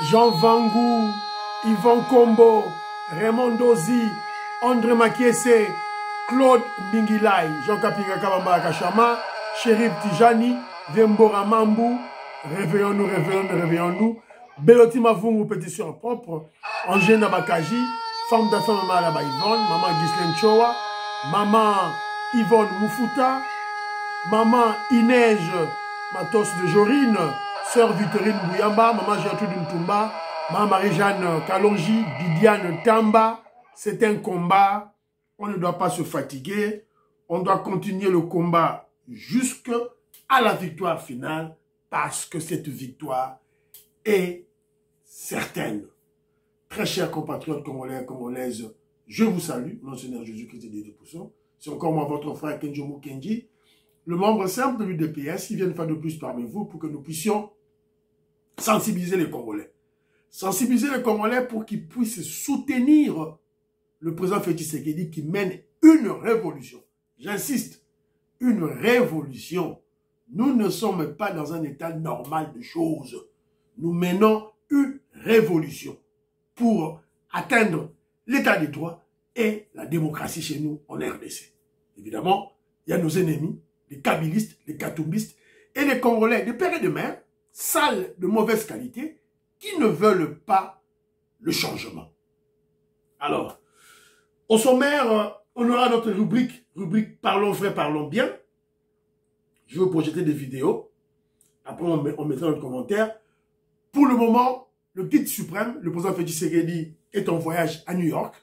Jean Vangou, Yvon Kombo, Raymond Dozi, André Makiese, Claude Mbingilai, Jean Kapinga Kabamba Kachama, Chérif Tijani, Vembora Mambou, réveillons-nous, réveillons-nous, réveillons-nous. Beloti Mavungu, pétition propre, Angèle Nabakaji, femme d'affaires Maman Alaba Yvonne, Maman Ghislaine Chowa, Maman Yvonne Moufuta, Maman Inège Matos de Jorine, Sœur Victorine Bouyamba, Maman Gertrude Ntumba, Maman Marie-Jeanne Kalonji, Didiane Tamba. C'est un combat, on ne doit pas se fatiguer, on doit continuer le combat jusqu'à la victoire finale, parce que cette victoire est certaine. Très chers compatriotes congolais et congolaises, je vous salue, mon Seigneur Jésus-Christ et Dieu Pousson. C'est encore moi, votre frère Kenjo Mukenji, le membre simple de l'UDPS, qui vient une fois de plus parmi vous pour que nous puissions sensibiliser les Congolais. Sensibiliser les Congolais pour qu'ils puissent soutenir le président Félix Tshisekedi qui mène une révolution. J'insiste, une révolution. Nous ne sommes pas dans un état normal de choses. Nous menons une révolution pour atteindre l'état des droits et la démocratie chez nous en RDC. Évidemment, il y a nos ennemis, les kabylistes, les katumbistes et les Congolais de père et de mère, sales de mauvaise qualité, qui ne veulent pas le changement. Alors, au sommaire, on aura notre rubrique Parlons vrai, parlons bien. Je vais projeter des vidéos. Après, on mettra notre commentaire. Pour le moment, le guide suprême, le président Félix Tshisekedi, est en voyage à New York.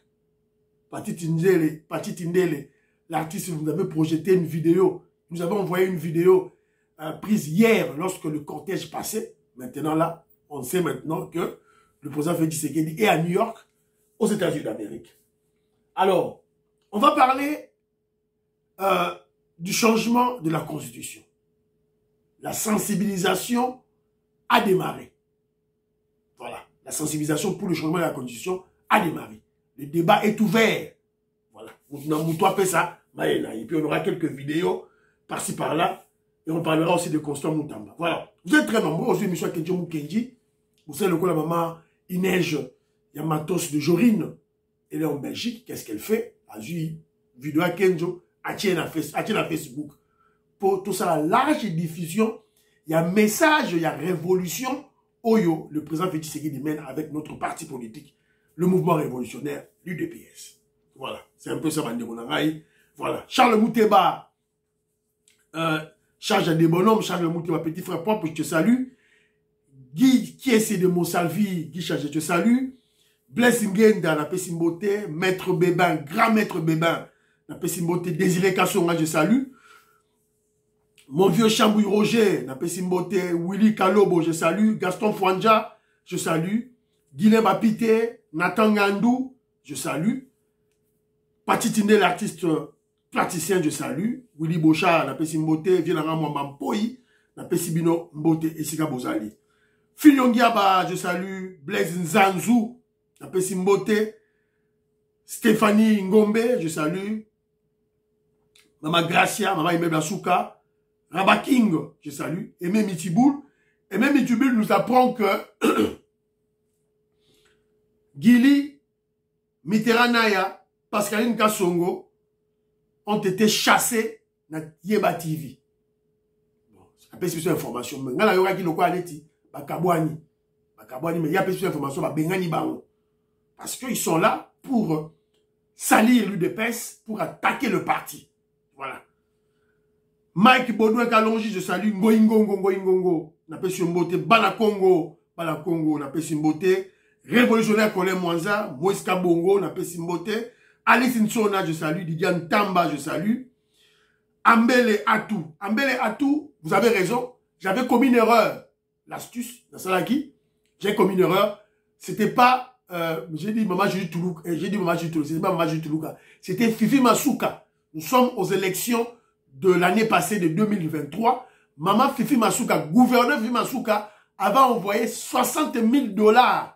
Pati Tindele, l'artiste, vous avez projeté une vidéo. Nous avons envoyé une vidéo prise hier lorsque le cortège passait. Maintenant, là, on sait maintenant que le président Félix Tshisekedi est à New York, aux États-Unis d'Amérique. Alors, on va parler du changement de la Constitution. La sensibilisation a démarré. Voilà, la sensibilisation pour le changement de la Constitution a démarré. Le débat est ouvert. Voilà, et puis on aura quelques vidéos par-ci par-là, et on parlera aussi de Constant Moutamba. Voilà, vous êtes très nombreux aujourd'hui, M. Kenjo Mukenji. Vous savez le coup, la maman Inège Yamatos de Jorine, elle est en Belgique, qu'est-ce qu'elle fait? Elle a vu vidéo à Kenjo, à Facebook. Pour tout ça, la large diffusion, il y a message, il y a révolution. Oyo, le président Félix Tshisekedi mène avec notre parti politique, le mouvement révolutionnaire, l'UDPS. Voilà, c'est un peu ça, Banderonangaï. Voilà, Charles Mouteba, charge des bonhommes, Charles Mouteba, petit frère propre, je te salue. Guy, qui essaie de Monsalvi, Guy Charge, je te salue. Blaise Ngenda, na Pessimbote, Maître Bébin, grand Maître Bébin, na Pessimbote, Désiré Kassonga, je salue. Mon vieux Chambouille Roger, na Pessimbote, Willy Kalobo, je salue. Gaston Fouanja, je salue. Guilhem Apité, Nathan Gandou, je salue. Patitine, l'artiste plasticien, je salue. Willy Bocha, na Pessimbote, Vienara Mwambampoyi, na Pessibino Mbote, Esika Bozali. Finyongiaba, je salue. Blaise Nzanzou, na Pessimbote. Stéphanie Ngombe, je salue. Maman Gracia, Maman Imebla Souka. Rabat King, je salue. Aimé Mitiboul. Aimé Mitiboul nous apprend que Gili, Mitterranaya, Pascaline Kassongo ont été chassés dans Yeba TV. Bon, c'est pas plus d'informations. Mais il y a qui aleti, Bakabouani, mais il y a plus d'informations, Bengani Bango. Parce qu'ils sont là pour salir l'UDPS, pour attaquer le parti. Voilà. Mike Baudouin Kalonji, je salue. Ngoingongo. Napé Simbote. Balakongo, napé Simbote. Révolutionnaire Colin Mwanza. Moïse Kabongo, napé Simbote. Alice Nsona, je salue. Didiane Tamba, je salue. Ambele Atou, vous avez raison. J'avais commis une erreur. L'astuce, dans Salaki, j'ai commis une erreur. C'était pas, j'ai dit Maman Julie Toulouka. C'était pas Maman Julie Toulouka. C'était Fifi Masuka. Nous sommes aux élections de l'année passée de 2023, Maman Fifi Masuka, gouverneur Fifi Masuka, avait envoyé 60 000 $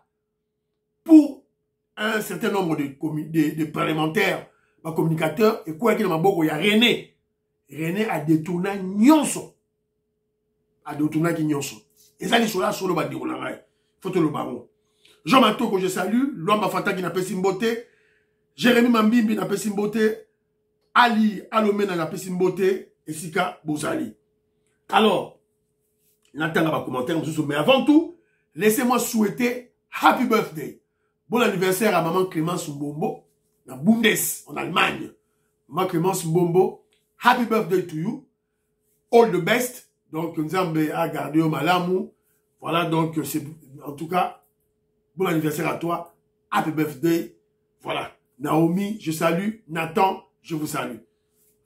pour un certain nombre de parlementaires, de communicateurs, et quoi qu'il y a René. René a détourné Nyonso. A détourné Nyonso. Et ça, les choses-là, sur le bas de Photo le baron. Jean Mato que je salue, Luamba Fataki n'a pas Simboté, Jérémy Mambimbi n'a pas Simboté, Ali Alomena n'a pas Simboté, et Sika Bouzali. Alors, n'attendez pas commentaire, mais avant tout, laissez-moi souhaiter Happy Birthday. Bon anniversaire à maman Clémence Mbombo, dans Bundes, en Allemagne. Maman Clémence Mbombo, Happy Birthday to you. All the best. Donc, nous avons gardé au Malamou. Voilà, donc, c'est en tout cas, bon anniversaire à toi. Happy birthday. Voilà. Naomi, je salue. Nathan, je vous salue.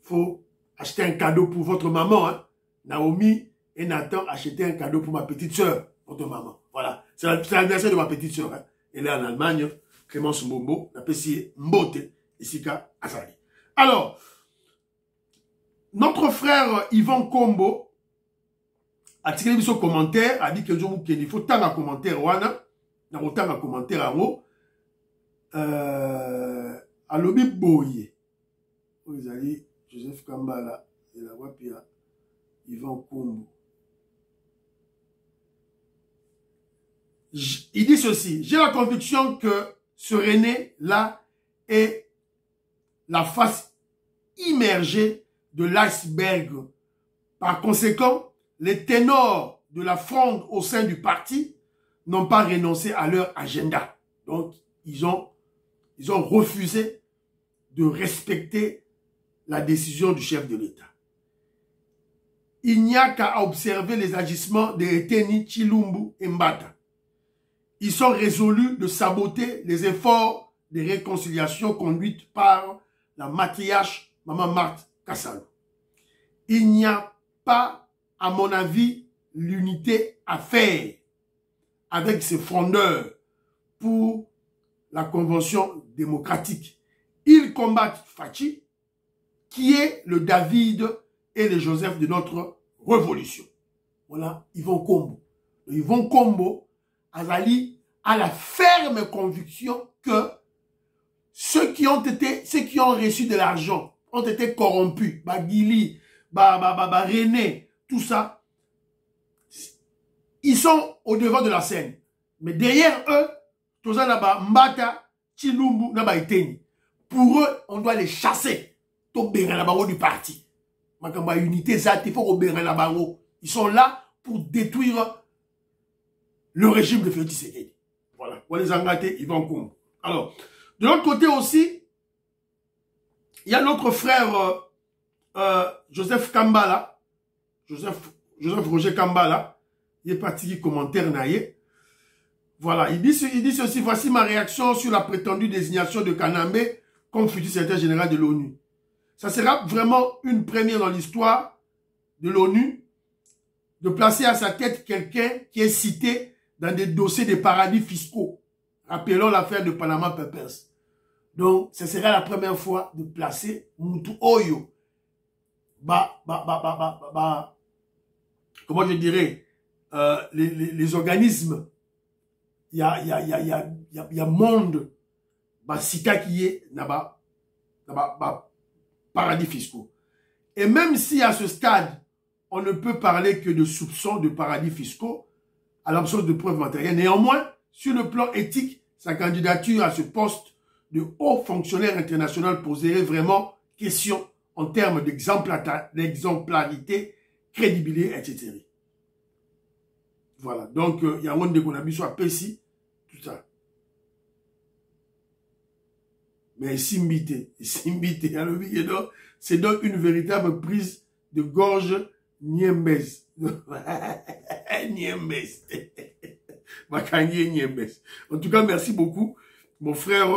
Faut acheter un cadeau pour votre maman. Hein. Naomi et Nathan, achetez un cadeau pour ma petite soeur, votre maman. Voilà. C'est l'anniversaire de ma petite soeur. Hein. Elle est en Allemagne. Clémence Mbombo. L'apprécié Mbote. Isika Azali. Alors, notre frère Yvan Kombo a tiré son commentaire, a dit que il faut tant de commentaires, il faut tant de commentaires en haut. À l'objet Boye. Vous allez, Joseph Kambala, et la voix, puis Yvan Kombo. Il dit ceci, j'ai la conviction que ce René-là est la face immergée de l'iceberg. Par conséquent, les ténors de la fronde au sein du parti n'ont pas renoncé à leur agenda. Donc, ils ont refusé de respecter la décision du chef de l'État. Il n'y a qu'à observer les agissements de Eteni, Chilumbu et Mbata. Ils sont résolus de saboter les efforts de réconciliation conduites par la matriarche Maman Marthe Kassalo. Il n'y a pas, à mon avis, l'unité à faire avec ces frondeurs pour la convention démocratique. Ils combattent Fachi, qui est le David et le Joseph de notre révolution. Voilà, Yvan Kombo. Yvan Kombo, Azali, a la ferme conviction que ceux qui ont reçu de l'argent ont été corrompus. Bagili, René, tout ça. Ils sont au devant de la scène. Mais derrière eux, tout ça là-bas, Mbata, Chilumbu, là-bas, Eteni. Pour eux, on doit les chasser. Tout bérin là-bas du parti. Makamba unité, ça, il faut qu'on bérin là-bas. Ils sont là pour détruire le régime de Félix Tshisekedi. Voilà. Pour les engager, ils vont comme. Alors, de l'autre côté aussi, il y a notre frère Joseph Kambala, Joseph Roger Kambala, il est parti commentaire naïe. Voilà, il dit ceci, voici ma réaction sur la prétendue désignation de Kanambe comme futur secrétaire général de l'ONU. Ça sera vraiment une première dans l'histoire de l'ONU de placer à sa tête quelqu'un qui est cité dans des dossiers de paradis fiscaux. Rappelons l'affaire de Panama Papers. Donc, ce sera la première fois de placer Moutou Oyo. Comment je dirais, les organismes, il y a monde, Sika qui est, paradis fiscaux. Et même si à ce stade, on ne peut parler que de soupçons de paradis fiscaux, à l'absence de preuves matérielles, néanmoins, sur le plan éthique, sa candidature à ce poste de haut fonctionnaire international poserait vraiment question en termes d'exemplarité, crédibilité, etc. Voilà. Donc, il y a un monde qu'on a vu sur Pessi, tout ça. Mais Simbité, c'est donc une véritable prise de gorge Niembes. Niembes. En tout cas, merci beaucoup, mon frère.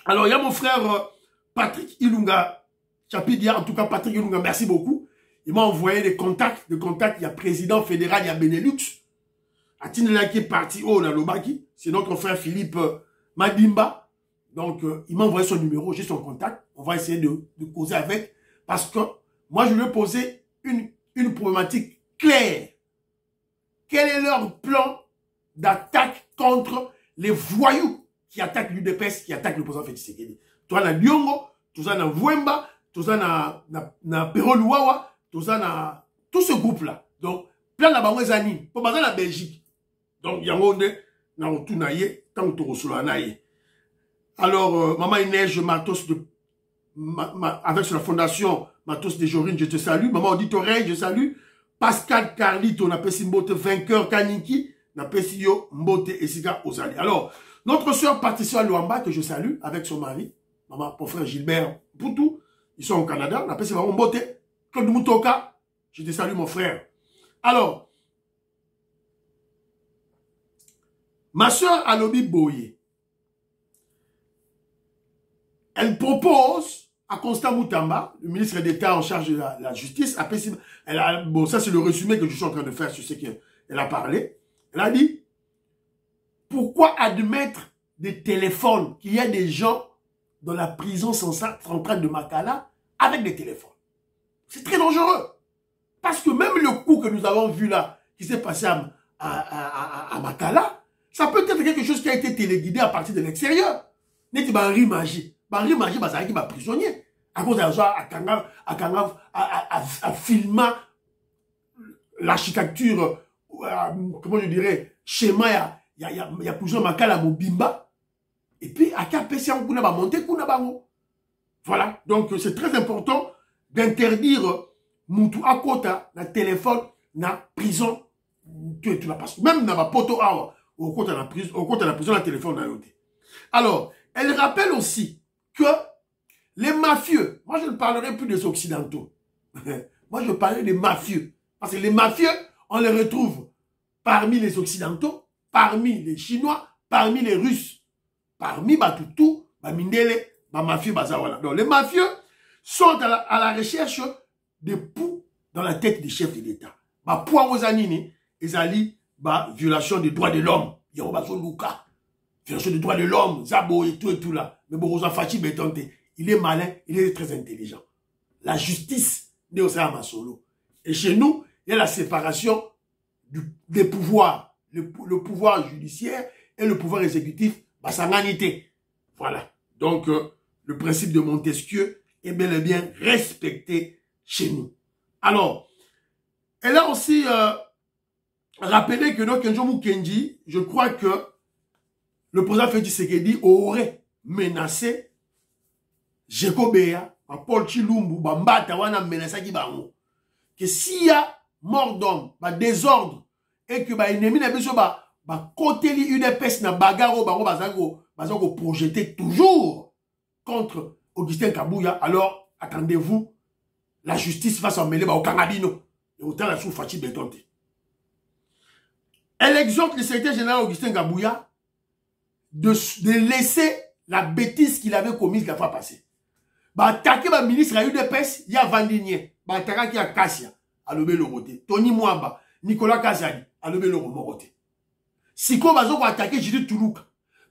Alors, il y a mon frère Patrick Ilunga Chapidia. En tout cas, Patrick Ilunga, merci beaucoup. Il m'a envoyé des contacts. Il y a président fédéral, il y a Benelux. Atinela qui est parti au Nalobaki. C'est notre frère Philippe Madimba. Donc, il m'a envoyé son numéro, j'ai son contact. On va essayer de causer avec. Parce que moi, je lui ai posé une problématique claire. Quel est leur plan d'attaque contre les voyous qui attaquent l'UDPS, qui attaquent le président Félix Tshisekedi? Toi, na Liongo, tout ça na Vouemba, tout ça na Peroluawa, tout ça na tout ce groupe-là. Donc, plan na Bangwezani, pour baser la Belgique. Donc, yango nde na otuna ye tant to solo na ye. Alors, maman Inès Matos de avec la fondation Matos de Jorine, je te salue. Maman Auditoreille, je salue. Pascal Carlito, on appelle Mbote vainqueur Kaniki, on appelle yo Mbote Esika Ozali. Alors, notre soeur Patricia Luamba, que je salue, avec son mari, maman, mon frère Gilbert Poutou, ils sont au Canada, on appelle Maman Mbote, Claude Moutoka, je te salue mon frère. Alors, ma soeur Alobi Boye, elle propose à Constant Moutamba, le ministre d'État en charge de la justice, bon, ça c'est le résumé que je suis en train de faire sur ce qu'elle a parlé. Elle a dit, pourquoi admettre des téléphones, qu'il y a des gens dans la prison centrale de Makala avec des téléphones? C'est très dangereux. Parce que même le coup que nous avons vu là, qui s'est passé à Makala, ça peut être quelque chose qui a été téléguidé à partir de l'extérieur. N'est-ce pas un riz magie? Barry Magie, ça qui va prisonnier. À cause de ça, à filmer l'architecture, comment je dirais, schéma, il y a plusieurs Makala Mobimba. Et puis, à KPC, on va monter, voilà. Donc, c'est très important d'interdire Moutou à Kota, na téléphone, na prison. Tu la passes. Même dans la poto, au côté de la prison, la téléphone, na yoté. Alors, elle rappelle aussi que les mafieux, moi je ne parlerai plus des occidentaux, moi je parlerai des mafieux, parce que les mafieux, on les retrouve parmi les occidentaux, parmi les chinois, parmi les russes, parmi Batutu, Bamindele, Bamafieux, Bazawala. Donc les mafieux sont à la recherche des poux dans la tête des chefs de l'État. Poids aux anini, ils allient violation des droits de l'homme, Yorubazo Luka. Violation des droits de l'homme, Zabo et tout là. Mais Borosa Fachi Betante, il est malin, il est très intelligent. La justice, Masolo. Et chez nous, il y a la séparation des pouvoirs. Le pouvoir judiciaire et le pouvoir exécutif, sanganité. Voilà. Donc, le principe de Montesquieu est bel et bien respecté chez nous. Alors, elle a aussi rappelé que donc Kenjomu Kenji, je crois que le président Félix Tshisekedi aurait menacé Jekobea, Paul Chilumbu, Bambata, wana menacé bango. Que s'il y a mort d'homme, désordre, et que l'ennemi n'a pas côté UDPS na bagaro, bazango projeté toujours contre Augustin Kabouya, alors attendez-vous, la justice va s'en mêler au Kangabino. Et autant la sous-fachi bétonte. Elle exhorte le secrétaire général Augustin Kabouya de laisser la bêtise qu'il avait commise la fois passée. Attaquer le ministre à UDPS, il y a Vandinier. Attaquer à Kassia, à l'obé côté. Tony Mwamba, Nicolas Kazali, à l'obé côté. Siko Bazo attaquer Judith Toulouk.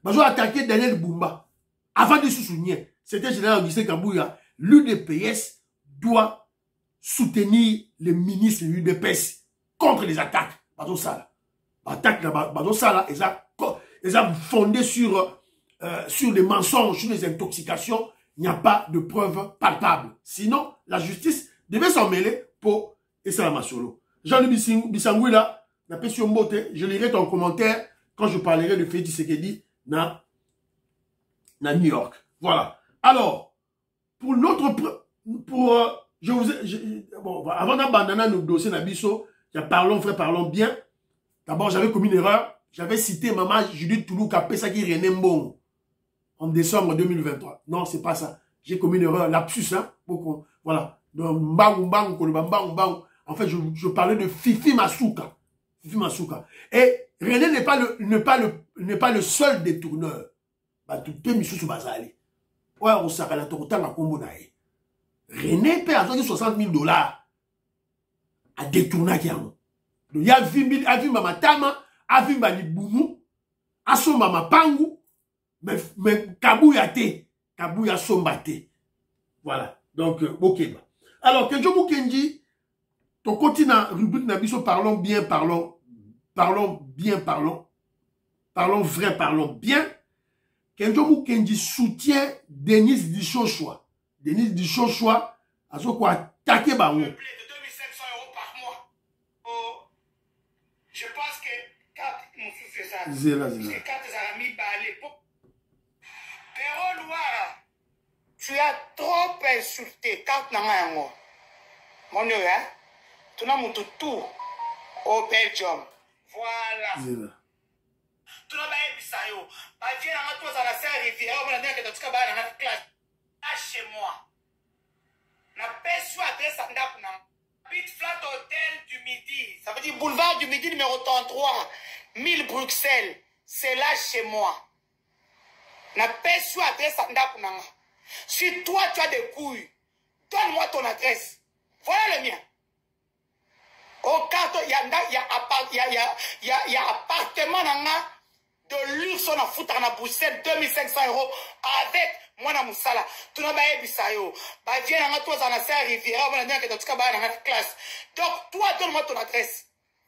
Bazo attaquer Daniel Bumba. Avant de se souvenir, c'était général Augustin Kabouya, l'UDPS doit soutenir les ministres de l'UDPS contre les attaques. Bazo Sala. Attaque Bazo Sala, ils ont fondé sur des mensonges, sur des intoxications. Il n'y a pas de preuves palpables. Sinon, la justice devait s'en mêler pour Essala Masolo. Jean-Louis Bissangui là, je lirai ton commentaire quand je parlerai de Félix Tshisekedi dans New York. Voilà. Alors, pour notre... bon, avant d'abandonner nos dossiers Nabiso, parlons, frère, parlons bien. D'abord, j'avais commis une erreur. J'avais cité maman Judith Toulouk à Pesaki René Mbongo en décembre 2023. Non, c'est pas ça. J'ai commis une erreur, lapsus, hein. Voilà. En fait, je parlais de Fifi Masuka. Fifi Masuka. Et René n'est pas le seul détourneur. Ouais, on s'arrête là, René paie avec 60 000 $. À détourner qui a. Donc, il y a vu Mama Tama, a vu Mama Boumou, a son Mama Pangu, mais Kabouya te, Kabouya Sombate. Voilà. Donc, ok. Alors, Kenjomu Kenji, ton continent, rubrique Nabiso, parlons bien, parlons vrai, parlons bien. Kenjomu Kenji soutient Denise Dichochoa. Denise Dichochoa, a ce quoi attaquer Bango. Je pense que quand Zéla. Pero Loire, tu as trop insulté quand Nangango. Mon Dieu, hein? Tu n'as mon tout au Belgium. Voilà. Zéla. Tu n'as pas eu ça, yo. Bah, viens à toi, ça la serre rivière. On va dire que tu as dans la classe. Chez moi. Na perçu adresse à Ndapna. Pit Flat Hotel du Midi. Ça veut dire boulevard du Midi numéro 33. 1000 Bruxelles. C'est là chez moi. Na perçu adresse à Ndapna. Si toi tu as des couilles, donne-moi ton adresse. Voilà le mien. Au carton, il y a appartement de luxe on a foutu à Bruxelles, 2500 € avec moi na Moussala. Tu n'as pas eu ça yo. Bah viens à toi dans la serre rivière, on va dire que tu as dans la classe. Donc toi donne-moi ton adresse.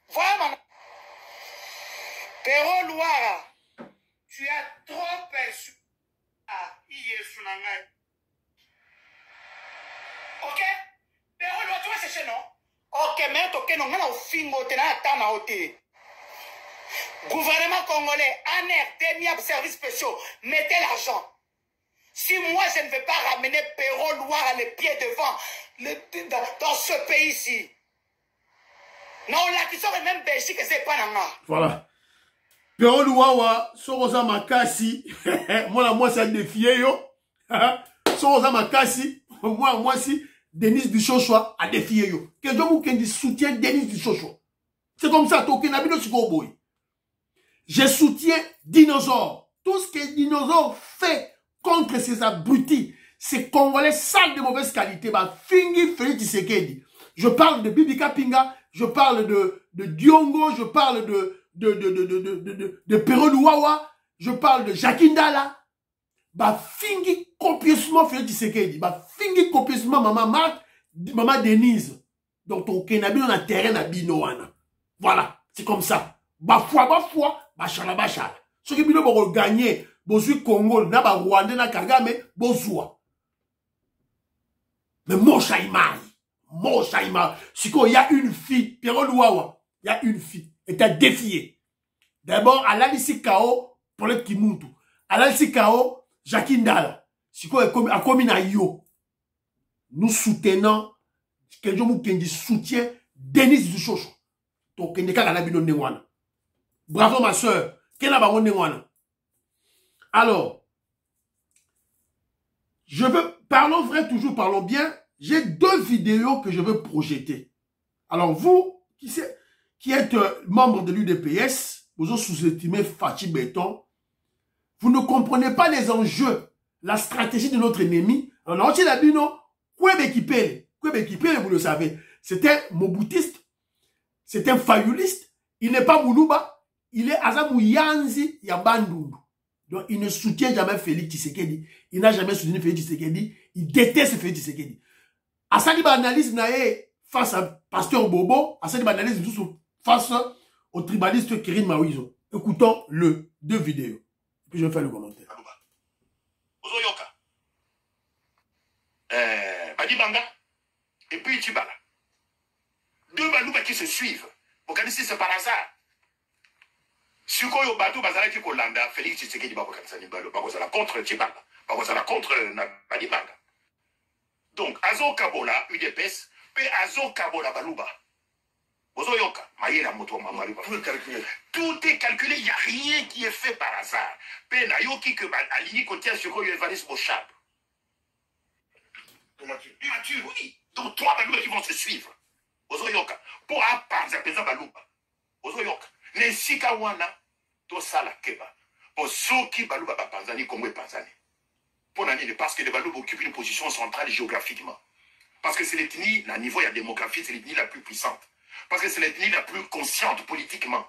Voilà mon. Pero Loire, tu as trop perçu. Ah, il est sous la main. Ok? Pero Loire, tu vas chercher non? Ok, mais ok, non, on a fingo, tu n'as pas na hôtel. Gouvernement congolais, ANR, DEMIAB, services spéciaux, mettez l'argent. Si moi je ne vais pas ramener Pero Loire à les pieds devant dans ce pays-ci. Non, là, qui sont même Belgique, c'est pas nanga. Voilà. Pero Loire, Sorosa Makasi, moi, ça défié, yo. Sorosa Makasi, moi, si, Denis Duchochoa a défié, yo. Quelqu'un qui soutient Denis Duchochoa. C'est comme ça, Toké Nabino Sikoboy. Je soutiens Dinosaure. Tout ce que Dinosaure fait contre ces abrutis, ces Congolais sales de mauvaise qualité, bah, Fingi Félix Tshisekedi. Je parle de Bibi Kapinga, je parle de Diongo, je parle de Pero Luawa, je parle de Jakindala. Bah, Fingi copieusement Félix Tshisekedi. Bah, Fingi copieusement Maman Marc, Maman Denise. Donc, ton Kenabi, on a terrain à Binoana. Voilà, c'est comme ça. Bah, foi, bachala. Ce qui bino pour gagner, bosu Congo, na ba Rwanda, na Kagame, bosua. Mais mon chaïmari. Si il y a une fille, Pero Luawa, il y a une fille, et t'as défié. D'abord, à l'Alissi Kao, pour le Kimuntu. À l'Alissi Kao, Jakindala. Si quoi, a commis na yo. Nous soutenons, quelqu'un qui soutient Denis Duchocho. Donc, il n'y a pas de bravo ma soeur. Alors, je veux, parlons vrai, toujours parlons bien. J'ai deux vidéos que je veux projeter. Alors, vous, qui êtes membre de l'UDPS, vous sous-estimez Fachi Béton, vous ne comprenez pas les enjeux, la stratégie de notre ennemi. Alors, on a dit non, Kwebekipele, vous le savez, c'est un moboutiste, c'est un fayouliste, il n'est pas Moulouba, il est Azamou Yanzi Yabandou. Donc, il ne soutient jamais Félix Tshisekedi. Il n'a jamais soutenu Félix Tshisekedi. Il déteste Félix Tshisekedi. Asali analyse nae face à Pasteur Bobo, Asali analyse face au tribaliste Kirin Mawizo. Écoutons le deux vidéos. Puis je vais faire le commentaire. Ozoyoka. Badibanga. Et puis Tibala. Deux Balouba qui se suivent. Vous connaissez, c'est par hasard. Sukoyo Badou Bazalaki Kolanda, Félix Tshisekedi Babokansani Balo, Babozala contre Tibala, Babozala contre Badibanga. Donc, Azo Kabola, UDPS, puis Azo Kabola Balouba. Ozoyoka, Maïla Moto Mamaluba. Tout est calculé, il n'y a rien qui est fait par hasard. Puis Nayoki que Alini Kotia Sukoyo Evanis Bochab. Immature, oui. Donc, trois Balouba qui vont se suivre. Ozoyoka, pour apprendre à Pesa Balouba. Ozoyoka, Nesika Wana, Tosala Keba. Pour ceux qui Balouba Panzani, Congo et Panzani. Parce que les Balouba occupent une position centrale géographiquement. Parce que c'est l'ethnie, à niveau de la démographie, c'est l'ethnie la plus puissante. Parce que c'est l'ethnie la plus consciente politiquement.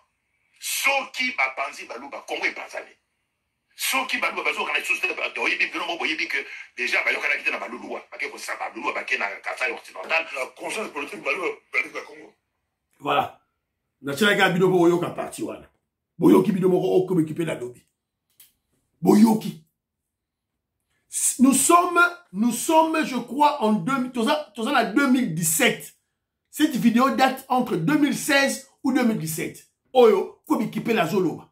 Ceux qui Panzi Balouba, Congo et Panzani. Ceux qui Balouba, Bazo, quand ils que déjà, Balouba, quand ils ont Balouba, parce que ça, Balouba, parce que dans le Kassai occidental, la conscience politique Balouba, Congo. Voilà. Nationaka Binobo Boyoka parti wana. Boyoki Binobo Oko équipé la lobby. Boyoki. Nous sommes, je crois, en 2017. Cette vidéo date entre 2016 ou 2017. Oyo, comme équipé la Zoloba.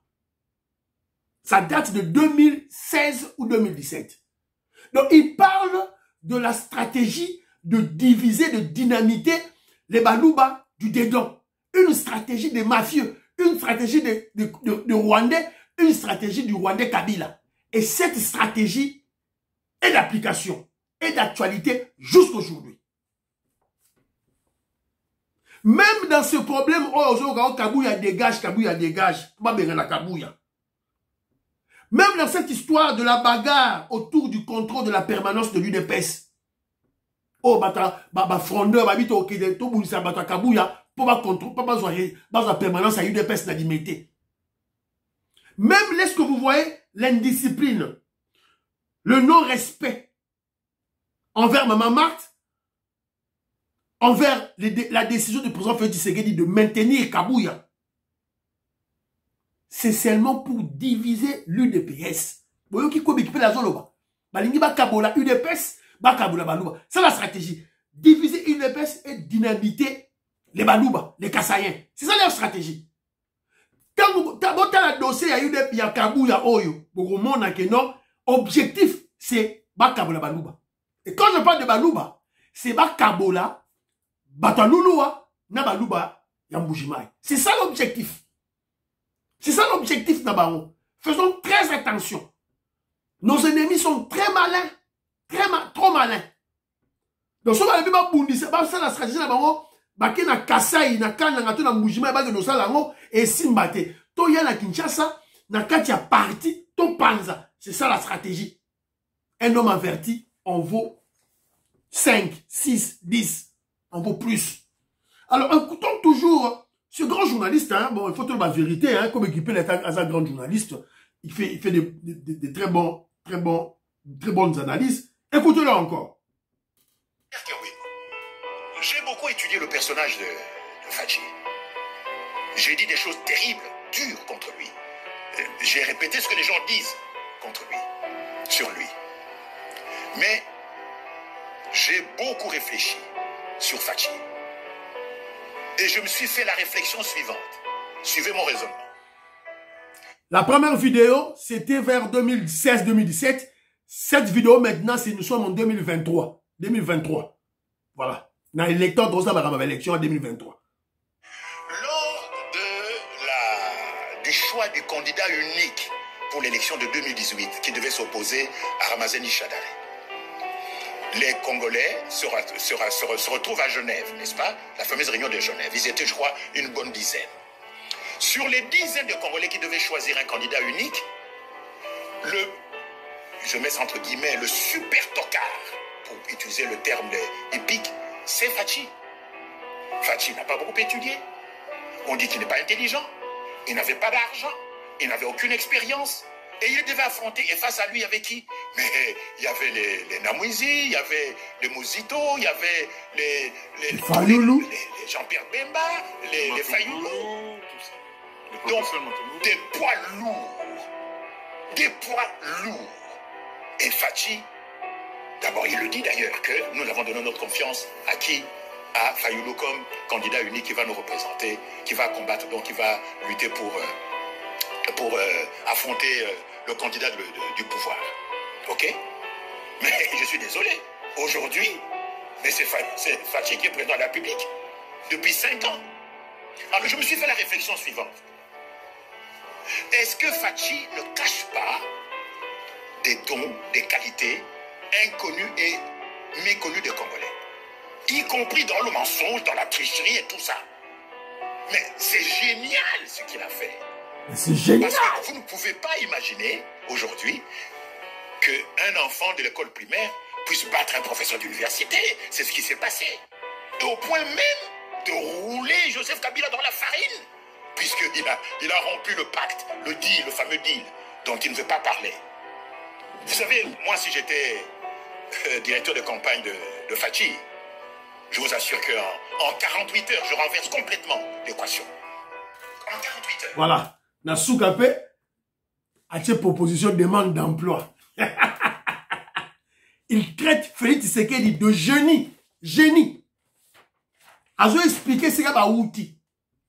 Ça date de 2016 ou 2017. Donc, il parle de la stratégie de diviser, de dynamiter les Balouba du Dédon. Une stratégie des mafieux, une stratégie de Rwandais, une stratégie du Rwandais Kabila. Et cette stratégie est d'application et d'actualité jusqu'aujourd'hui. Même dans ce problème, oh, Kabouya dégage, Kabouya dégage. Même dans cette histoire de la bagarre autour du contrôle de la permanence de l'UDPS. Oh, frondeur, Kabouya, pour la permanence à l'UDPS n'a limité. Même laisse que vous voyez l'indiscipline, le non-respect envers Maman Marthe, envers la décision du président Félix Tshisekedi de maintenir Kabouya. C'est seulement pour diviser l'UDPS. Vous voyez qui peut la zone là-bas. Balingi ba kabola UDPS, ba kabola balouba. C'est la stratégie. Diviser l'UDPS et dynamiter les balouba, les kassaïens. C'est ça leur stratégie. Quand vous avez un dossier à UDPS, il y a Kabouya Oyo. Pour le que non, objectif, c'est ba kabola balouba. Et quand je parle de balouba, c'est ba kabola, batalulua, na balouba, yambujimai. C'est ça l'objectif. C'est ça l'objectif d'Abaron. Faisons très attention. Nos ennemis sont très malins. Trop malins. Donc, si on a vu la stratégie d'Abaron, il y a Kassai, il y a Kananga, il y a Moujima, il y a et Simbate. Il y a Kinshasa, il y a parti, tout Panza. C'est ça la stratégie. Un homme averti, on vaut 5, 6, 10. On vaut plus. Alors, écoutons toujours ce grand journaliste, hein, bon, il faut trouver la vérité, hein, comme équipé à un grand journaliste, il fait des très bonnes analyses. Écoutez-le encore. J'ai beaucoup étudié le personnage de Fachi. J'ai dit des choses terribles, dures contre lui. J'ai répété ce que les gens disent contre lui, sur lui. Mais j'ai beaucoup réfléchi sur Fachi. Et je me suis fait la réflexion suivante. Suivez mon raisonnement. La première vidéo, c'était vers 2016-2017. Cette vidéo, maintenant, nous sommes en 2023. 2023. Voilà. Dans l'électeur de l'élection en 2023. Lors du choix du candidat unique pour l'élection de 2018, qui devait s'opposer à Ramazani Shadari, les Congolais se retrouvent à Genève, n'est-ce pas? La fameuse réunion de Genève. Ils étaient, je crois, une bonne dizaine. Sur les dizaines de Congolais qui devaient choisir un candidat unique, je mets entre guillemets, le super tocard, pour utiliser le terme épique, c'est Fachi. Fachi n'a pas beaucoup étudié. On dit qu'il n'est pas intelligent. Il n'avait pas d'argent. Il n'avait aucune expérience. Et il devait affronter, et face à lui, il y avait qui? Mais il y avait les Namouizi, il y avait les Mouzito, il y avait les Jean-Pierre Bemba, les Fayoulou. Donc, des poids lourds. Des poids lourds. Et Fachi, d'abord, il le dit d'ailleurs que nous avons donné notre confiance à qui? À Fayoulou comme candidat unique qui va nous représenter, qui va combattre, donc qui va lutter pour affronter le candidat du pouvoir. Ok? Mais je suis désolé. Aujourd'hui, c'est Fachi qui est président de la République depuis 5 ans. Alors je me suis fait la réflexion suivante. Est-ce que Fachi ne cache pas des dons, des qualités inconnues et méconnues des Congolais, y compris dans le mensonge, dans la tricherie et tout ça? Mais c'est génial ce qu'il a fait. C'est génial. Parce que vous ne pouvez pas imaginer aujourd'hui qu'un enfant de l'école primaire puisse battre un professeur d'université. C'est ce qui s'est passé. Et au point même de rouler Joseph Kabila dans la farine, puisqu'il a rompu le pacte, le deal, le fameux deal, dont il ne veut pas parler. Vous savez, moi, si j'étais directeur de campagne de Fachi, je vous assure qu'en 48 heures, je renverse complètement l'équation. En 48 heures. Voilà. Na Soukapé, à cette proposition demande d'emploi. Il traite Félix Tshisekedi de génie. Génie. Azo expliqué ce qu'il y a outil.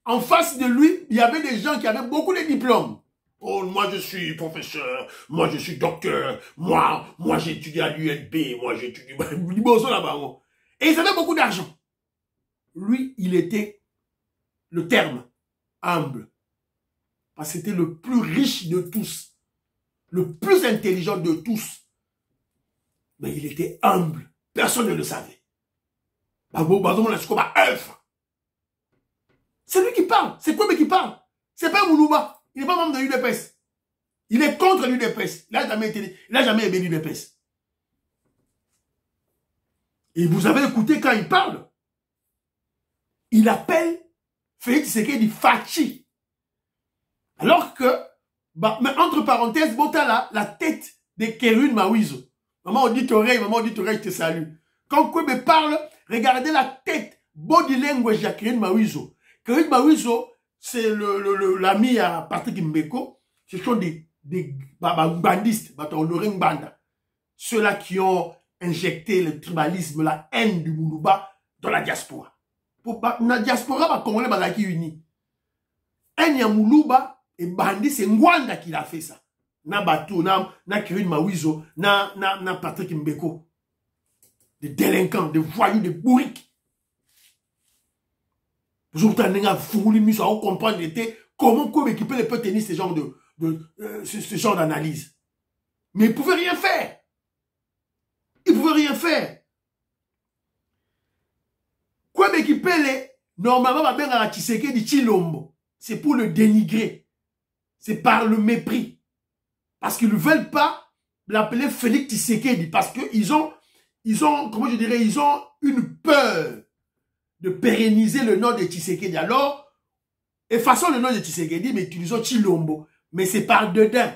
En face de lui, il y avait des gens qui avaient beaucoup de diplômes. Oh, moi je suis professeur, moi je suis docteur, moi j'ai étudié à l'ULB, moi j'ai étudié là-bas. Et ils avaient beaucoup d'argent. Lui, il était le terme humble. Parce que c'était le plus riche de tous, le plus intelligent de tous. Mais il était humble. Personne ne le savait. C'est lui qui parle. C'est Kwebe qui parle. C'est pas Moulouba. Il n'est pas membre de l'UDPS. Il est contre l'UDPS. Il n'a jamais aimé l'UDPS. Et vous avez écouté quand il parle. Il appelle Félix Tshisekedi Fachi. Alors que, mais entre parenthèses, Botala, la tête de Kéroun Mawizo. Maman auditoreille, je te salue. Quand Kwebe parle, regardez la tête, body language de Kéroun Mawizo. Kéroun Mawizo, c'est l'ami à Patrick Mbeko. Ce sont des bandistes, ceux-là qui ont injecté le tribalisme, la haine du Moulouba dans la diaspora. Dans la diaspora, les Congolais sont unis. Un Moulouba et bandit, c'est Ngwanda qui l'a fait ça. Na Batou, na Kéroun Mawizo, na Patrick Mbeko. Des délinquants, des voyous, des bourriques. Vous comprendre comment Kwebe qui peut tenir ce genre ce genre d'analyse. Mais il ne pouvait rien faire. Il ne pouvait rien faire. Kwebe qui peut normalement, va bien à Tshisekedi Chilombo. C'est pour le dénigrer. C'est par le mépris. Parce qu'ils ne veulent pas l'appeler Félix Tshisekedi. Parce qu'ils ont, comment je dirais, ils ont une peur de pérenniser le nom de Tshisekedi. Alors, effaçons le nom de Tshisekedi, mais utilisons Chilombo. Mais c'est par dedans.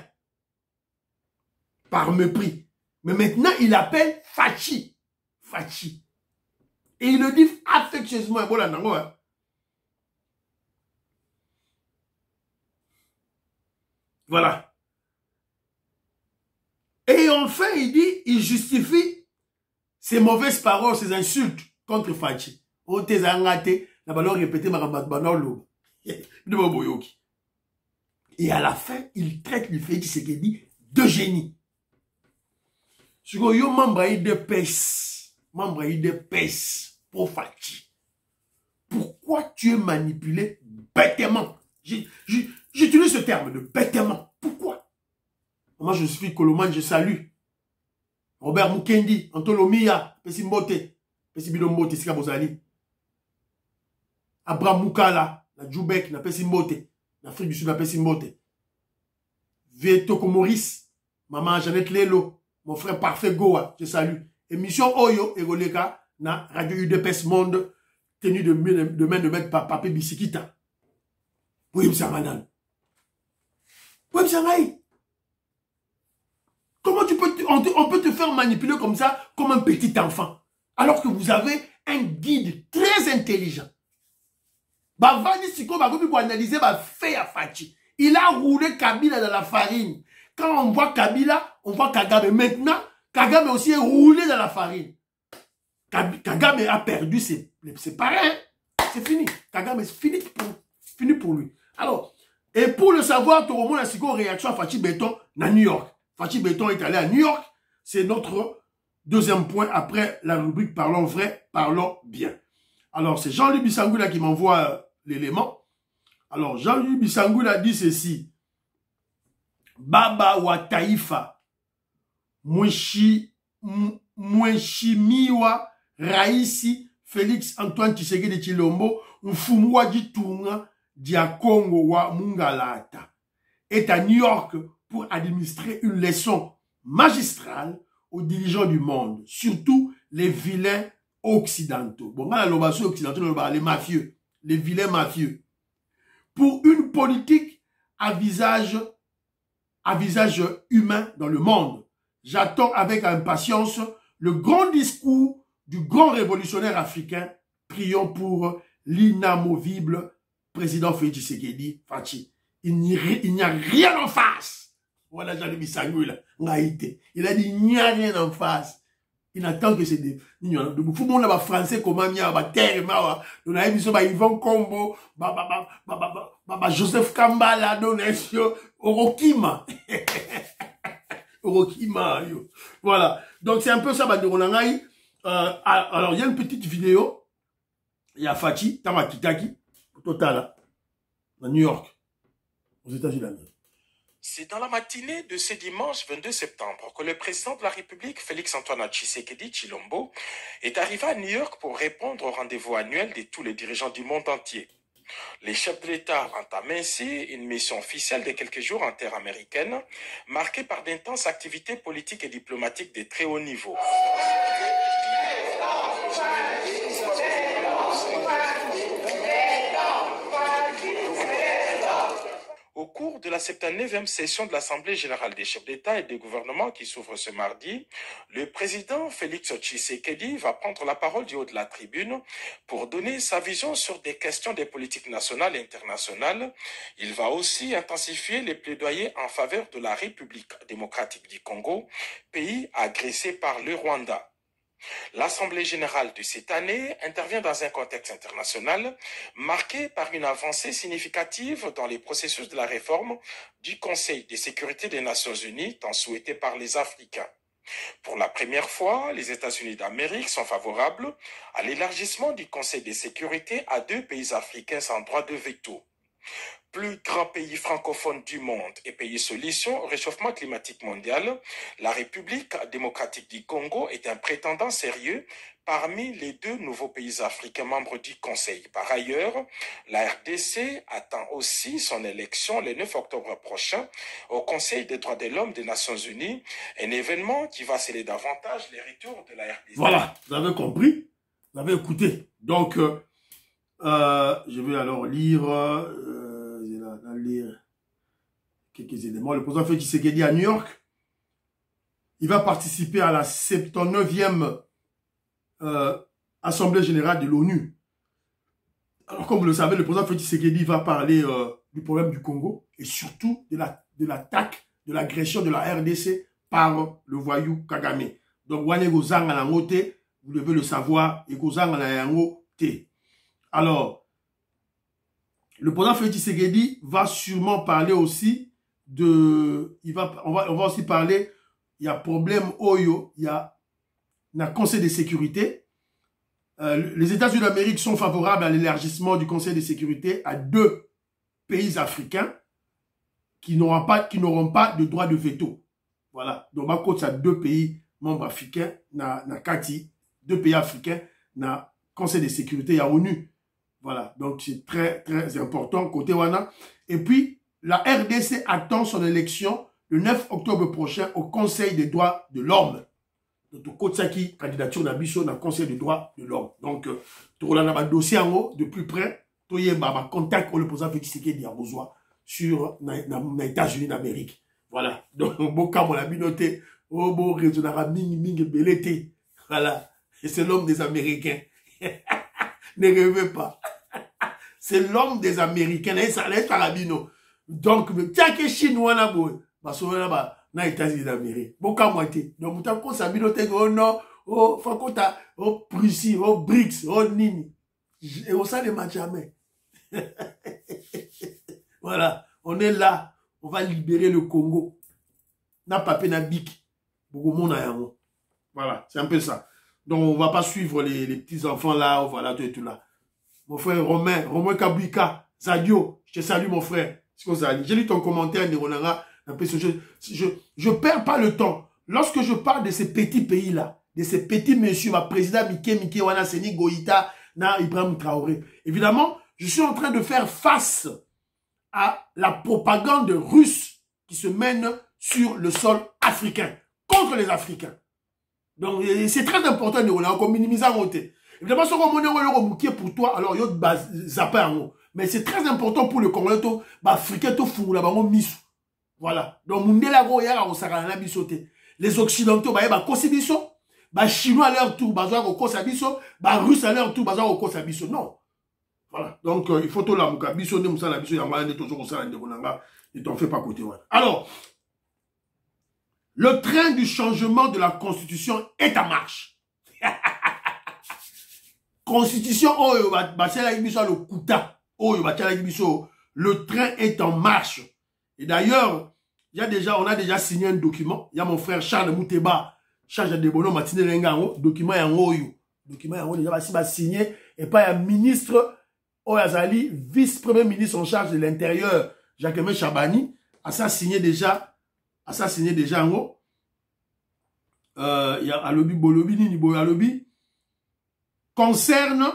Par mépris. Mais maintenant, il appelle Fachi. Fachi. Et il le dit affectueusement. Voilà. Et enfin, il dit, il justifie ses mauvaises paroles, ses insultes contre Fachi. Et à la fin, il traite le Félix Tshisekedi de génie. Si vous avez membre de PES pour Fachi, pourquoi tu es manipulé bêtement? J'utilise ce terme de bêtement. Pourquoi? Moi, je suis Koloman, je salue. Robert Mukendi, Antolomia, Pessimbote, Pessibidombote, Sikabozali. Abraham Moukala, la Djoubek, na Pessimbote, l'Afrique du Sud, na Pessimbote. Vietoko Maurice, maman Jeannette Lelo, mon frère Parfait Goa, je salue. Émission Oyo et Roleka, na Radio UDPS Monde, tenue de main de maître par Papé Bisikita. Oui, Msamanan. Oui, Msamaï. Comment on peut te faire manipuler comme ça, comme un petit enfant, alors que vous avez un guide très intelligent. Bavani Siko, pour analyser, fait à Fachi. Il a roulé Kabila dans la farine. Quand on voit Kabila, on voit Kagame. Maintenant, Kagame aussi est roulé dans la farine. Kagame a perdu ses parrains. C'est fini. Kagame, c'est fini pour lui. Alors, et pour le savoir, tout le monde a Siko réaction à Fachi Béton à New York. Fachi Béton est allé à New York. C'est notre deuxième point après la rubrique Parlons vrai, parlons bien. Alors, c'est Jean-Louis Bissangoula qui m'envoie l'élément. Alors, Jean-Louis Bissangoula dit ceci. Baba wa taifa, Mheshimiwa Raisi Félix Antoine Tshisekedi Tshilombo, mfumu wa Jitunga dia Congo wa Mungalata, est à New York pour administrer une leçon magistrale aux dirigeants du monde, surtout les vilains occidentaux. Bon, les occidentaux, les mafieux, les vilains mafieux. Pour une politique à visage humain dans le monde. J'attends avec impatience le grand discours du grand révolutionnaire africain. Prions pour l'inamovible président Félix Tshisekedi Fachi. Il n'y a rien en face. Voilà, Jean-Louis Bissangoula. Il a dit, il n'y a rien en face. Il attend que c'est des... Tout le monde là, français, comment il y a terre, on a vu ça, Yvan Combo, Joseph Kambala, donation, Orokima. Orokima. Voilà. Donc, c'est un peu ça, Banderonangaï. Alors, il y a une petite vidéo. Il y a Fati, Tamakitaki, total, à New York, aux États-Unis. C'est dans la matinée de ce dimanche 22 septembre que le président de la République, Félix-Antoine Tshisekedi Tshilombo, est arrivé à New York pour répondre au rendez-vous annuel de tous les dirigeants du monde entier. Les chefs de l'État entament ainsi une mission officielle de quelques jours en terre américaine, marquée par d'intenses activités politiques et diplomatiques de très haut niveau. Au cours de la 79e session de l'Assemblée générale des chefs d'État et des gouvernements qui s'ouvre ce mardi, le président Félix Tshisekedi va prendre la parole du haut de la tribune pour donner sa vision sur des questions des politiques nationales et internationales. Il va aussi intensifier les plaidoyers en faveur de la République démocratique du Congo, pays agressé par le Rwanda. L'Assemblée générale de cette année intervient dans un contexte international marqué par une avancée significative dans les processus de la réforme du Conseil de sécurité des Nations Unies, tant souhaité par les Africains. Pour la première fois, les États-Unis d'Amérique sont favorables à l'élargissement du Conseil de sécurité à 2 pays africains sans droit de veto. Plus grand pays francophone du monde et pays solution au réchauffement climatique mondial, la République démocratique du Congo est un prétendant sérieux parmi les 2 nouveaux pays africains membres du Conseil. Par ailleurs, la RDC attend aussi son élection le 9 octobre prochain au Conseil des droits de l'homme des Nations Unies, un événement qui va sceller davantage les retours de la RDC. Voilà, vous avez compris, vous avez écouté. Donc, je vais alors lire... lire quelques éléments. Le président Félix Tshisekedi à New York, il va participer à la 79e Assemblée générale de l'ONU. Alors, comme vous le savez, le président Félix Tshisekedi va parler du problème du Congo et surtout de l'attaque, de l'agression de la RDC par le voyou Kagame. Donc, vous devez le savoir, et alors, le président Félix Tshisekedi va sûrement parler aussi de... On va aussi parler, il y a problème Oyo, il y a un conseil de sécurité. Les États-Unis d'Amérique sont favorables à l'élargissement du conseil de sécurité à 2 pays africains qui n'auront pas de droit de veto. Voilà. Donc, à cause de 2 pays membres africains, na Kati, 2 pays africains, na conseil de sécurité, il y a ONU. Voilà, donc c'est très, très important côté Wana. Et puis, la RDC attend son élection le 9 octobre prochain au Conseil des droits de l'homme. Donc, Kotsaki, candidature d'Abisso dans le Conseil des droits de l'homme. Donc, tu as un dossier en haut, de plus près, tu as contact avec le président Félix Tshisekedi à Rozoa sur les États-Unis d'Amérique. Voilà, donc, beaucoup mon ami noté, oh, bon, réseau ming, belete. Voilà, et c'est l'homme des Américains. Ne rêvez pas. C'est l'homme des Américains. Donc, tiens que chinois na boy, na États-Unis d'Amérique. Boka moitié. Donc, muta ko sabino te go no, oh fakota, oh Prussie, oh BRICS, oh Nini. Et on ça ne marche jamais. Voilà, on est là, on va libérer le Congo. Na papé na bik. Voilà, c'est un peu ça. Donc, on va pas suivre les petits enfants là, voilà, tout là. Mon frère Romain Kabouika, Zadio, je te salue mon frère. J'ai lu ton commentaire, je perds pas le temps. Lorsque je parle de ces petits pays-là, de ces petits messieurs, ma président Mike Wana Seni Goïta, na Ibrahim Traoré. Évidemment, je suis en train de faire face à la propagande russe qui se mène sur le sol africain, contre les Africains. Donc, c'est très important de on minimiser en côté. Évidemment, ce qu'on est pour toi, alors il y a zapper en haut. Mais c'est très important pour le Congolais, africain, voilà. Donc, les Occidentaux, les Chinois à leur tour, les Russes à leur tour, non. Voilà. Donc, il faut tout la mouka. Biso ne moussa la biso, yamane toujours ça la ne t'en fais pas côté. Alors, le train du changement de la Constitution est en marche. Constitution, le train est en marche. Et d'ailleurs, on a déjà signé un document. Il y a mon frère Charles Mouteba, charge de Bono Matine Lengango, document yango yo. Document yango déjà va signé et pas un ministre Oyazali, vice-premier ministre en charge de l'intérieur, Jacques-Aimé Chabani, a ça signé déjà yango. Il y a Alobi Bolobi Nini Boy Alobi concerne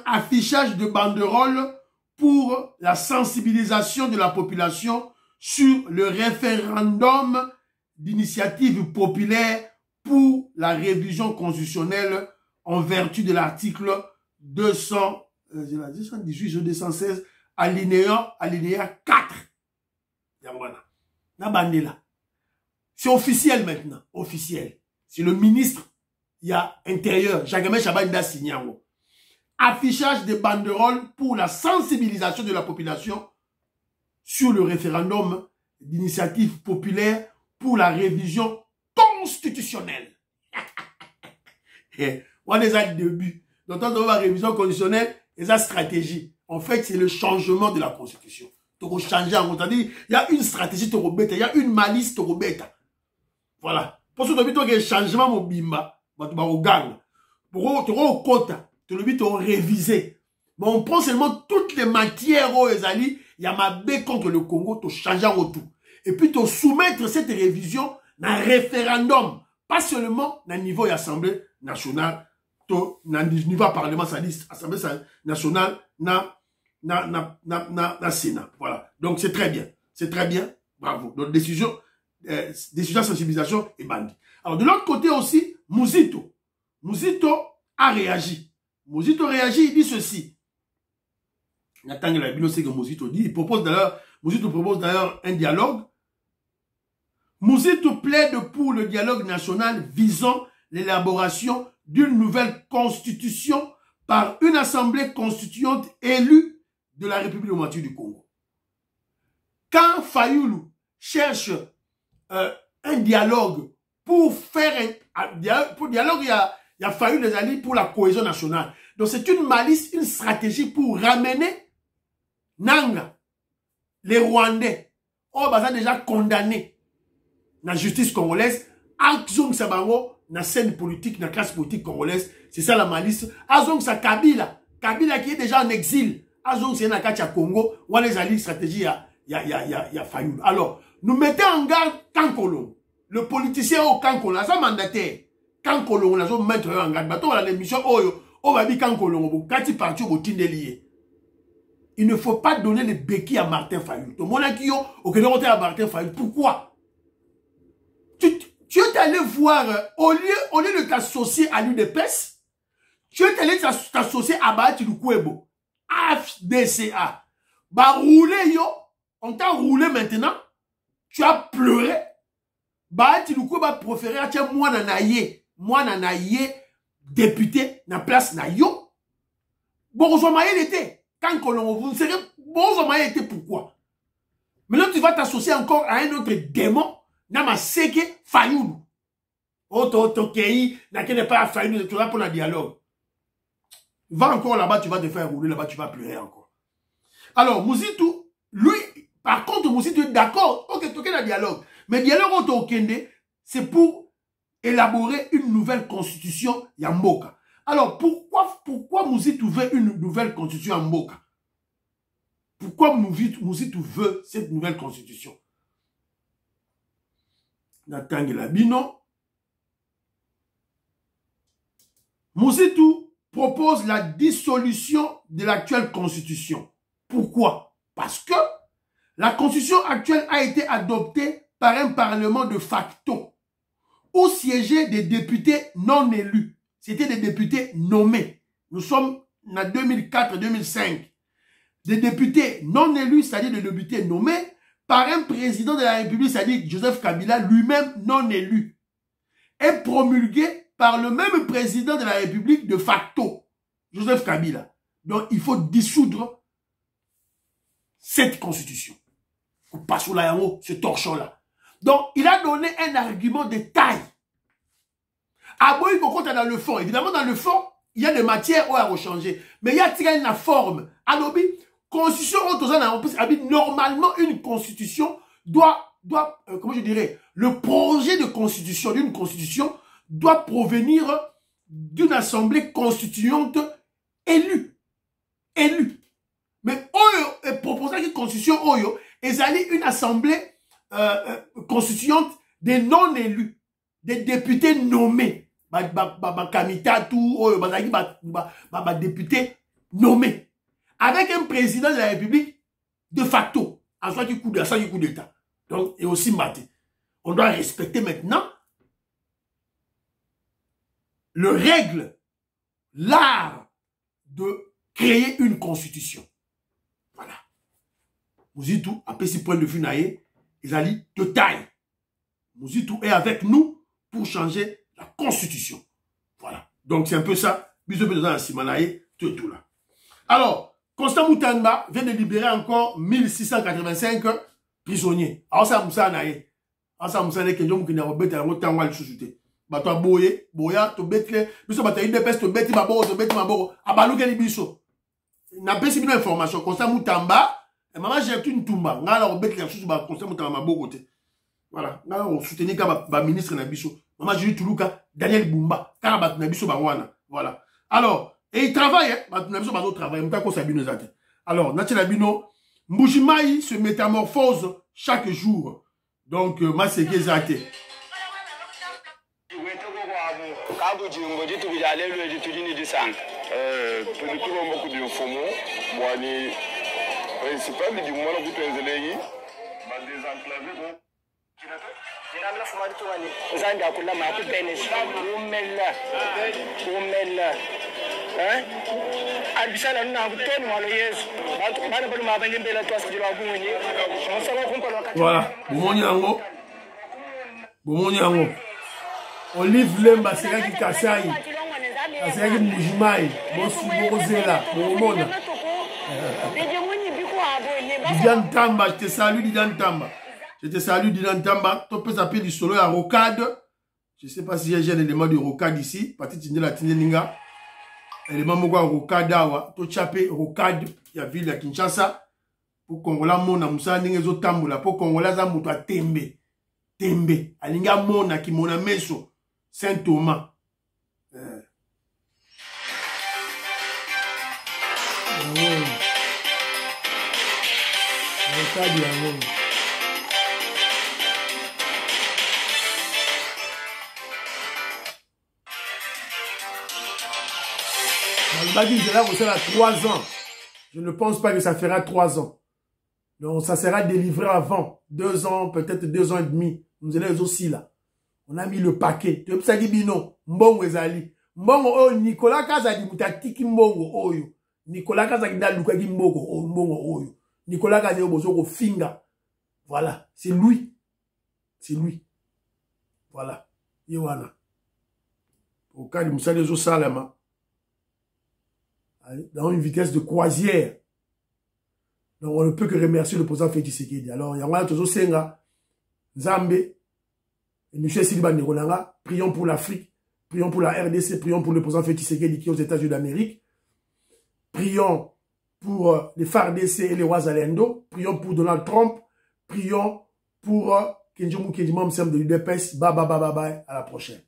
affichage de banderoles pour la sensibilisation de la population sur le référendum d'initiative populaire pour la révision constitutionnelle en vertu de l'article 218-216 alinéa 4. C'est officiel maintenant, officiel. C'est le ministre, il y a intérieur, Jacques-Aimé Chabani a signé. Affichage des banderoles pour la sensibilisation de la population sur le référendum d'initiative populaire pour la révision constitutionnelle. On est à début. Donc, dans la révision constitutionnelle, et la stratégie. En fait, c'est le changement de la constitution. Il y a une stratégie, il y a une malice, voilà. Pour ce que tu as changement, mon bimba, pour tu as révisé. Mais on prend seulement toutes les matières où il y a ma baie contre le Congo, tu changes en tout. Et puis tu soumettre cette révision dans un référendum. Pas seulement dans le niveau de l'Assemblée nationale, dans le niveau parlement, c'est-à-dire Assemblée nationale, dans le Sénat. Voilà. Donc c'est très bien. C'est très bien. Bravo. Donc décision de sensibilisation est bandit. Alors de l'autre côté aussi, Mouzito a réagi. Mouzito réagit, il dit ceci. Nathan Labino sait que Mouzito dit, Mouzito propose d'ailleurs un dialogue. Mouzito plaide pour le dialogue national visant l'élaboration d'une nouvelle constitution par une assemblée constituante élue de la République démocratique du Congo. Quand Fayoulou cherche un dialogue pour faire pour dialogue, il y a Fayoulou les alliés pour la cohésion nationale. Donc c'est une malice, une stratégie pour ramener Nanga, les Rwandais, bah déjà condamné dans la justice congolaise, Azong Sabango, dans la scène politique, dans la classe politique congolaise, c'est ça la malice. Azong sa Kabila qui est déjà en exil, Azong c'est un Katia Congo, ou les alliés stratégie, il y a Fayoulou. Alors, nous mettons en garde Kankolon, le politicien au Kankolon, ça mandataire, Kankolon, on a besoin de mettre en garde, bateau à l'émission, on va dire Kankolon, quand il partit au Tindelier. Il ne faut pas donner les béquilles à Martin Fayoulou. Tout le monde a dit, au Canada, à Martin Fayoulou. Pourquoi? Tu es allé voir, au lieu de t'associer à l'UDPS, tu es allé t'associer à Bahati Lukwebo, AFDCA. Bah, rouler, on t'a roulé maintenant, tu as pleuré. Bahati Lukwebo a préféré à moi nanaye, député, na place na yo. Bon, il était. Quand vous ne serez bon, était pourquoi? Maintenant, tu vas t'associer encore à un autre démon, Nama Seke Fayoulou. Otokei, n'a pas Fayoulou, tu vas pour le dialogue. Va encore là-bas, tu vas te faire rouler, là-bas, tu vas pleurer encore. Alors, Mouzito, lui, par contre, Mouzito est d'accord, ok, tu as un dialogue. Mais dialogue Otokende, c'est pour élaborer une nouvelle constitution Yamboka. Alors, pourquoi Mouzito veut une nouvelle constitution en Mboka? Pourquoi Mouzito veut cette nouvelle constitution? Nathan Labino. Mouzito propose la dissolution de l'actuelle constitution. Pourquoi? Parce que la constitution actuelle a été adoptée par un parlement de facto, où siégeaient des députés non élus. C'était des députés nommés. Nous sommes en 2004-2005. Des députés non élus, c'est-à-dire des députés nommés par un président de la République, c'est-à-dire Joseph Kabila, lui-même non élu. Et promulgué par le même président de la République de facto, Joseph Kabila. Donc, il faut dissoudre cette constitution. On passe sur la ce torchon-là. Donc, il a donné un argument de taille. Aboy Kokota dans le fond. Évidemment, dans le fond, il y a des matières où à changer. Mais il y a une forme. Alors, constitution, normalement, une constitution doit comment je dirais, le projet de constitution d'une constitution doit provenir d'une assemblée constituante élue. Mais Oyo est proposé une constitution Oyo, et une assemblée constituante des non-élus, des députés nommés. Députés nommés. Avec un président de la République de facto, en soit du coup d'État. Donc, et aussi maté. On doit respecter maintenant le règle, l'art de créer une constitution. Voilà. Nous dit tout, à petit point de vue naïe, ils allaient de taille. Nous dit tout est avec nous pour changer la constitution. Voilà. Donc, c'est un peu ça. Bisous, dans la Simanaïe, tout là. Alors, Constant Moutamba vient de libérer encore 1685 prisonniers. Alors, ça, Moussa Naïe. Alors, ça, Moussa Naïe, qui n'a pas bête à l'autre sous-souté. Bah, toi, boya, to bête, biso, bah, t'as une dépêche, to bête, maboro, abalou, quel biso. N'a pas si bien information. Constant Moutamba, et maman, j'ai une tumba. N'a la bête, la sous, bah, Constant Moutamba, maboro, voilà. N'a on soutenir, bah, ministre, na biso. Maman, j'ai eu Toulouka, Daniel Bumba, car, na biso, bah, voilà. Alors, et il travaille, hein, na biso, bah, d'autres travail, m'ta ko sabino zate. Alors, Natia Bino, Mbujimaï se métamorphose chaque jour. Donc, ma c'est zate. Voilà, Boumoniango. Olive Lemba, c'est là qui Kassaï. C'est là qui Moujimaï. Bosuzela, Boumona. Didan Tamba, je te salue, Didan Tamba. Je te salue, Didan Tamba. Tu peux s'appeler du solo à Rocade. Je ne sais pas si j'ai un élément de Rocade ici. Parti Tindé la Tindelinga. Élément Mogwa Rocade Awa. Tu chapé Rocade, il y a ville de Kinshasa. Pour Congola Mona, Moussa Ningezo Tamboula. Pour Congola Zamoutoua Tembe. Tembe. Alinga Mona qui Mona Meso. Saint-Thomas. Rocade Awa. Ça 3 ans. Je ne pense pas que ça fera 3 ans. Donc, ça sera délivré avant. 2 ans, peut-être 2 ans et demi. Nous allons aussi là. On a mis le paquet. Tu sais qui bino? Mbongo ezali. Mbongo oh Nicolas Kazadi mutatiki mbongo oyo. Nicolas Kazadi ndaluka ki mbongo oyo. Nicolas Kazadi obozoko finga. Voilà. C'est lui. C'est lui. Voilà. Yowana. Au cas de Moussa Lezo Salama. Dans une vitesse de croisière. Donc, on ne peut que remercier le président Félix Tshisekedi. Alors, il y a toujours Senga, Zambé, et M. Siliba Nikolanga. Prions pour l'Afrique, prions pour la RDC, prions pour le président Félix Tshisekedi qui est aux États-Unis d'Amérique. Prions pour les FARDC et les Ouazalendo. Prions pour Donald Trump. Prions pour Kenjomu Kenjimam Sem de l'UDPS. Bye bye bye bye bye. À la prochaine.